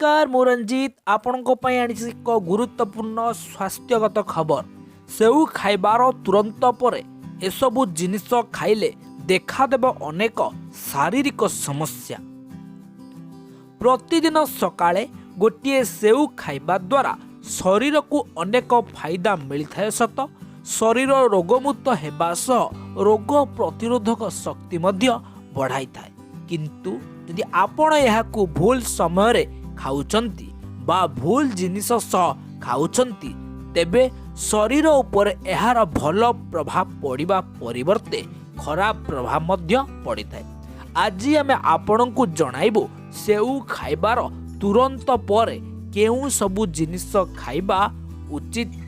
नमस्कार मु रंजीत आपणों एक गुरुत्वपूर्ण स्वास्थ्यगत खबर। सेऊ खाइबार तुरंत पर एसबू जिनिस खाइले देखादेव अनेक शारीरिक समस्या। प्रतिदिन सकाळे गोटे सेऊ खाइबा द्वारा शरीर को अनेक फायदा मिलता है सत। शरीर रोगमुक्त हेबा सह रोग प्रतिरोधक शक्ति बढ़ाई थाए। किंतु यदि आपण यहाकू भूल समय रे खाउचंती बा भूल जिनिस सह खाउचंती तेबे शरीर उपर एहार भल प्रभाव पड़िबा परिवर्ते खराब प्रभाव मध्य पड़ी थाए। आज आमे आपणकू जणाइबो सेऊ खाइबार तुरंत पर केउ सबु जिनिस खाइबा उचित।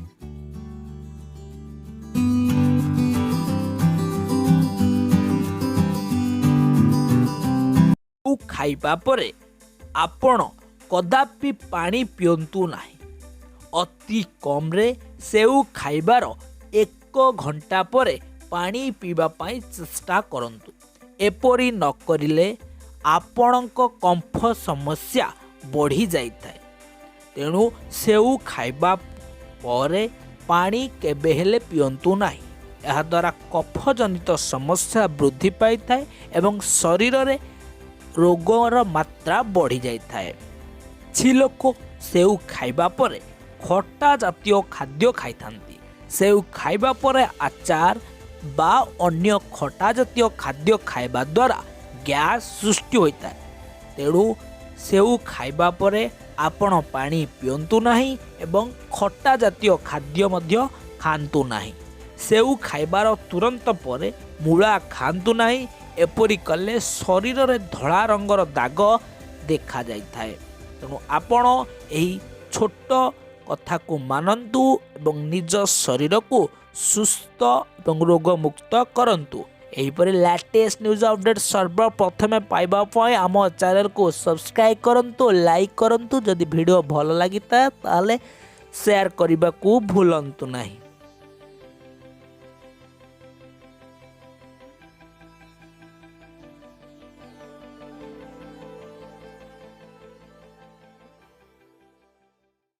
खाइबा परे आपण कदापि पानी पियंतु नाही। अति कम रे सेऊ खाइबार 1 घंटा परे पानी पीबा पाई चेष्टा करंतु। एपरी न करिले आपणक कंफ समस्या बढ़ी जाइଥାଏ। तेणु सेऊ खाइबा परे पानी केबे हेले पियंतु नाही। यह द्वारा कफ जनित समस्या वृद्धि पाई थाए एवं शरीर रे रोगर मात्रा बढ़ी जाए। छी लोक सेऊ खाइबा परे खट्टा जातीय खाद्य खाई थांती। सेऊ खाइबा परे आचार बा अन्य खट्टा जातीय खाद्य खाइबा द्वारा गैस सृष्टि होता है। तेणु सेऊ खाइबा परे आपण पानी पियंतु नाही एवं खट्टा जातीय खाद्य मध्य खांतु नाही। सेऊ खाइबार तुरंत परे मूला खांतु नाही। एपरी कले शरीर रे धड़ा रंगर दाग देखा जाई थाए। तेणु आपण एही छोट कथा को मानंतु एवं निज शरीर को सुस्थ एवं रोग मुक्त करंतु। एहीपरि लेटेस्ट न्यूज अपडेट सर्वप्रथमे पाइबा पय आम चैनल को सब्सक्राइब करंतु, लाइक करंतु। जदि वीडियो भल लागिता ताले शेयर करने को भूलंतु नहीं।